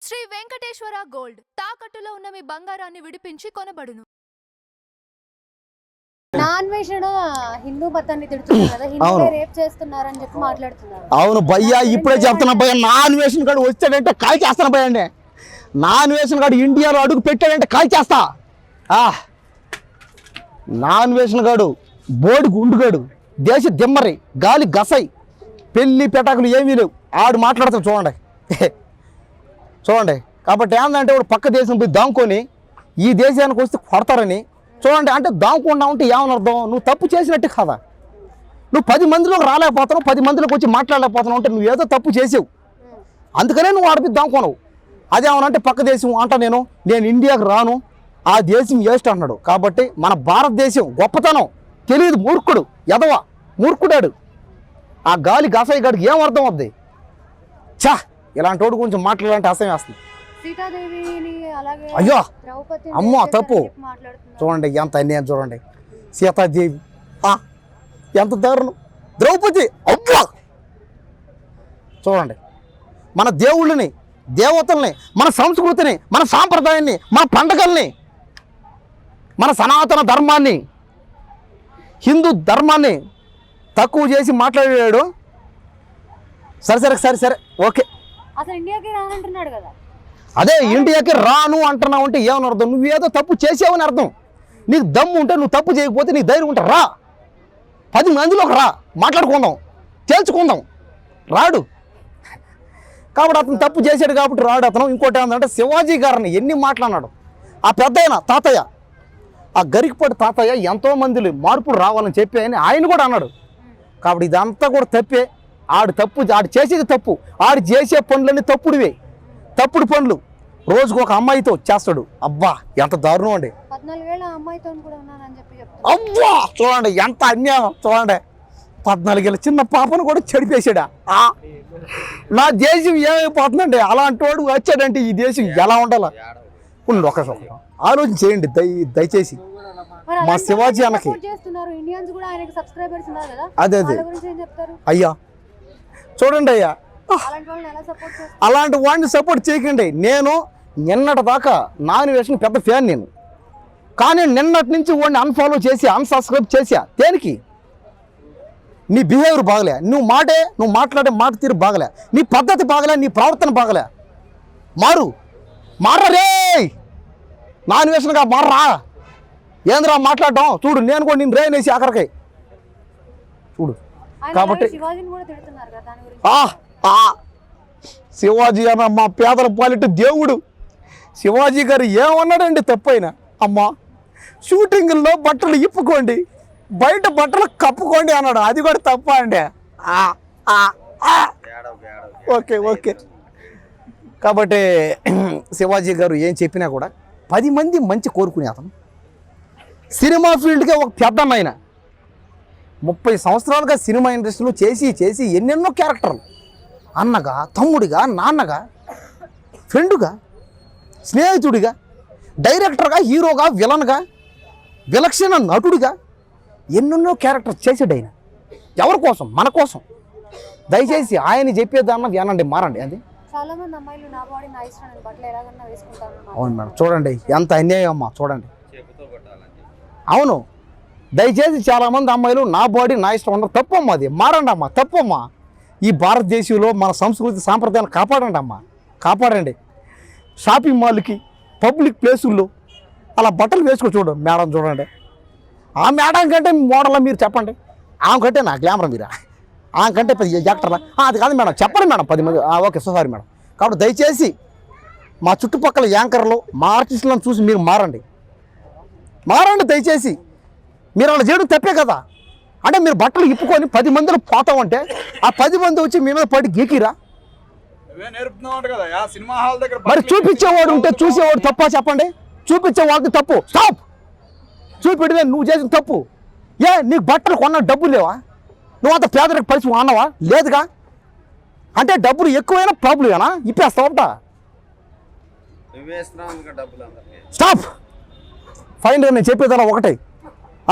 Shri Venkateswara gold తాకట్టులో ఉన్న మీ బంగారాన్ని విడిపించి కొనబడును. నాన్వేషణ హిందూ మతాన్ని తిడుతున్నారు కదా, హిందువులే రేప్ చేస్తున్నారని చెప్పి మాట్లాడుతున్నారు. అవును భయ్యా, ఇప్పుడే చెప్తున్నా భయ్యా, నాన్వేషణ గాడు వచ్చాడంటే కాల్ చేస్తాను భయ్య అండి. నాన్వేషణ గాడు ఇండియాలో అడుగు పెట్టాడంటే కాల్ చేస్తా. నాన్వేషణ గాడు బోడి గుండుగాడు, దేశ దిమ్మరి, గాలి గసై, పెళ్లి పెటాకులు ఏమీ లేవు, ఆడు మాట్లాడతాడు చూడండి. చూడండి కాబట్టి ఏంటంటే వాడు పక్క దేశం పోయి దాముకొని ఈ దేశానికి వస్తే కొడతారని చూడండి. అంటే దాముకుండా ఉంటే ఏమని అర్థం? నువ్వు తప్పు చేసినట్టు కదా. నువ్వు 10 మందిలోకి రాలేకపోతున్నావు, 10 మందిలోకి వచ్చి మాట్లాడలేకపోతున్నావు అంటే నువ్వు ఏదో తప్పు చేసావు, అందుకనే నువ్వు ఆడిపోయి దాముకోనవు. అదేమనంటే పక్క దేశం అంట నేను ఇండియాకి రాను, ఆ దేశం వేస్ట్ అన్నాడు. కాబట్టి మన భారతదేశం గొప్పతనం తెలియదు, మూర్ఖుడు ఎదవ మూర్ఖుడాడు. ఆ గాలి గసాయి గాడికి ఏం అర్థం అవుద్ది? చా, ఇలాంటి వాడు గురించి మాట్లాడాలంటే అసహ్యం వేస్తుంది. అయ్యో అమ్మో తప్పు. చూడండి ఎంత అన్యాయం, చూడండి సీతాదేవి ఎంత దారుణం, ద్రౌపది అబ్బా. చూడండి మన దేవుళ్ళని, దేవతల్ని, మన సంస్కృతిని, మన సాంప్రదాయాన్ని, మన పండగల్ని, మన సనాతన ధర్మాన్ని, హిందూ ధర్మాన్ని తక్కువ చేసి మాట్లాడాడు. సరే ఓకే, అదే ఇండియాకి రాను అంటున్నావు అంటే ఏమని అర్థం? నువ్వేదో తప్పు చేసావని అర్థం. నీకు దమ్ము ఉంటే, నువ్వు తప్పు చేయకపోతే నీకు ధైర్యం ఉంటే రా, 10 మందిలోకి రా, మాట్లాడుకుందాం, తేల్చుకుందాం. రాడు కాబట్టి అతను తప్పు చేశాడు కాబట్టి రాడు అతను. ఇంకోటి ఏంటంటే శివాజీ గారిని ఎన్ని మాట్లాడినాడు ఆ పెద్దయిన తాతయ్య, ఆ గరికపాటి తాతయ్య ఎంతోమంది మార్పులు రావాలని చెప్పి అని ఆయన కూడా అన్నాడు. కాబట్టి ఇదంతా కూడా తప్పే. ఆడు చేసేది తప్పు, ఆడు చేసే పనులన్నీ తప్పుడువే, తప్పుడు పనులు. రోజుకు ఒక అమ్మాయితో చేస్తాడు. అబ్బా ఎంత దారుణం అండి. 14 ఏళ్ల అమ్మాయితో కూడా ఉన్నానని చెప్పి చెప్తాడు. అబ్బా చూడండి ఎంత అన్యాయం. చూడండి 14 ఏళ్ళ చిన్న పాపను కూడా చెడిపేశాడా. నా దేశం ఏమైపోతుందండి? అలాంటి వాడు వచ్చాడంటే ఈ దేశం ఎలా ఉండాలా? ఒకసారి ఆలోచన చేయండి దయచేసి. మా శివాజీ అన్నకి అదే అయ్యా చూడండి అయ్యా, అలాంటి వాడిని సపోర్ట్ చేయకండి. నేను నిన్నటి దాకా నాన్వేషణ పెద్ద ఫ్యాన్ నేను, కానీ నిన్నటి నుంచి వాడిని అన్ఫాలో చేసి అన్సబ్స్క్రైబ్ చేసా. దేనికి? నీ బిహేవియర్ బాగలే, నువ్వు మాట్లాడే మాట తీరు బాగలే, నీ పద్ధతి బాగలే, నీ ప్రవర్తన బాగలే. మారా రే, నాన్వేషణగా మారరా. ఏంద్రా మాట్లాడటం? చూడు నేను కూడా నేను రేనేసి ఆఖరికి చూడు. కాబట్టి శివాజీ అన్న మా పేదల పాలిట దేవుడు. శివాజీ గారు ఏమన్నాడండి తప్పైనా? అమ్మా షూటింగుల్లో బట్టలు ఇప్పుకోండి, బయట బట్టలు కప్పుకోండి అన్నాడు. అది కూడా తప్ప అండి? ఓకే కాబట్టి శివాజీ గారు ఏం చెప్పినా కూడా 10 మంది మంచి కోరుకునే అతను. సినిమా ఫీల్డ్గా ఒక పెద్ద ఆయన, 30 సంవత్సరాలుగా సినిమా ఇండస్ట్రీలో చేసి ఎన్నెన్నో క్యారెక్టర్లు, అన్నగా, తమ్ముడిగా, నాన్నగా, ఫ్రెండుగా, స్నేహితుడిగా, డైరెక్టర్గా, హీరోగా, విలన్గా, విలక్షణ నటుడిగా ఎన్నెన్నో క్యారెక్టర్ చేసాడు ఆయన. ఎవరి కోసం? మన కోసం. దయచేసి ఆయన చెప్పేదాన్న వినండి, మారండి. అది అవును మేడం, చూడండి ఎంత అన్యాయం అమ్మా. చూడండి అవును, దయచేసి చాలామంది అమ్మాయిలు నా బాడీ నా ఇష్టం ఉండరు. తప్పమ్మా, అది మారండి అమ్మా, తప్పమ్మా. ఈ భారతదేశంలో మన సంస్కృతి సాంప్రదాయాలు కాపాడండి అమ్మా, కాపాడండి. షాపింగ్ మాల్కి, పబ్లిక్ ప్లేసుల్లో అలా బట్టలు వేసుకో. చూడు మేడం, చూడండి ఆ మేడం కంటే మోడల్లా మీరు చెప్పండి. ఆమె కంటే నా గ్లామర్ మీరా? ఆమె కంటే యాక్టర్లా? అది కాదు మేడం, చెప్పండి మేడం 10 మంది. Okay sorry madam. కాబట్టి దయచేసి మా చుట్టుపక్కల యాంకర్లు, మా ఆర్టిస్టులను చూసి మీరు మారండి దయచేసి. మీరు అలా చేయడం తప్పే కదా. అంటే మీరు బట్టలు ఇప్పుకొని 10 మందిలో పోతామంటే ఆ 10 మంది వచ్చి మీ మీద పడి గీకిరా? మరి చూపించేవాడు ఉంటే చూసేవాడు తప్ప చెప్పండి? చూపించేవాడికి తప్పు. స్టాప్. చూపిడితే నువ్వు చేసిన తప్పు. నీకు బట్టలు కొన్న డబ్బులు లేవా? నువ్వు అంత పేదరిక పరిస్థితి అన్నావా? లేదుగా. అంటే డబ్బులు ఎక్కువైనా ప్రాబ్లమేనా? ఇప్పేస్తావట. స్టాప్. ఫైనల్గా నేను చెప్పేదలా ఒకటే,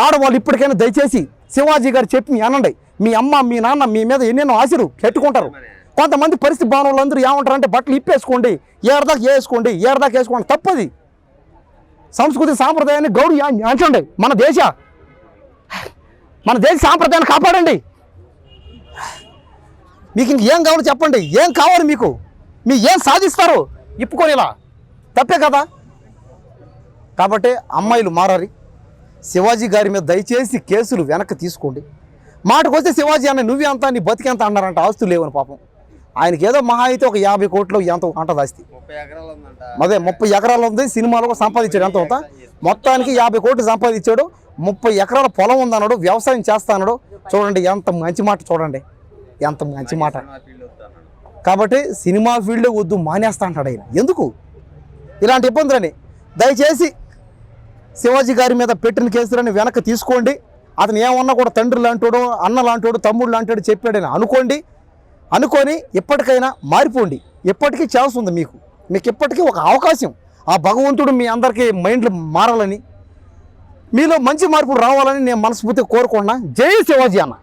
ఆడవాళ్ళు ఇప్పటికైనా దయచేసి శివాజీ గారు చెప్పి అనండి. మీ అమ్మ, మీ నాన్న మీ మీద ఎన్నెన్నో ఆశలు పెట్టుకుంటారు, కొంతమంది పరిస్థితి బాగా వాళ్ళందరూ ఏమంటారంటే బట్టలు ఇప్పేసుకోండి, ఏడదాకా వేసుకోండి, తప్పది. సంస్కృతి సాంప్రదాయాన్ని గౌరవ అంచండి. మన దేశ సాంప్రదాయాన్ని కాపాడండి. మీకు ఇంకేం కావాలో చెప్పండి, ఏం కావాలి మీకు ఏం సాధిస్తారు ఇప్పుకోనిలా, తప్పే కదా. కాబట్టి అమ్మాయిలు మారాలి. శివాజీ గారి మీద దయచేసి కేసులు వెనక్కి తీసుకోండి. మాటకు వస్తే శివాజీ అన్న నువ్వే అంతా నీ బతికెంత అన్నారంట, ఆస్తులు లేవని పాపం. ఆయనకి ఏదో మహా అయితే ఒక 50 కోట్లు ఎంత అంటది ఆస్తి. అదే 30 ఎకరాలు ఉంది. సినిమాలో సంపాదించాడు ఎంత అవుతా, మొత్తానికి 50 కోట్లు సంపాదించాడు. 30 ఎకరాల పొలం ఉందన్నాడు, వ్యవసాయం చేస్తాడు. చూడండి ఎంత మంచి మాట, చూడండి ఎంత మంచి మాట. కాబట్టి సినిమా ఫీల్డ్లో వద్దు మానేస్తా అంటాడు ఆయన. ఎందుకు ఇలాంటి ఇబ్బందులని? దయచేసి శివాజీ గారి మీద పెట్టిన కేసులని వెనక్కి తీసుకోండి. అతను ఏమన్నా కూడా తండ్రి లాంటోడు, అన్న లాంటోడు, తమ్ముడు లాంటోడు చెప్పాడని అనుకొని ఇప్పటికైనా మారిపోండి. ఎప్పటికీ ఛాన్స్ ఉంది మీకు ఇప్పటికీ ఒక అవకాశం. ఆ భగవంతుడు మీ అందరికీ మైండ్లు మారాలని, మీలో మంచి మార్పులు రావాలని నేను మనస్ఫూర్తిగా కోరుకున్నా. జై శివాజీ అన్న.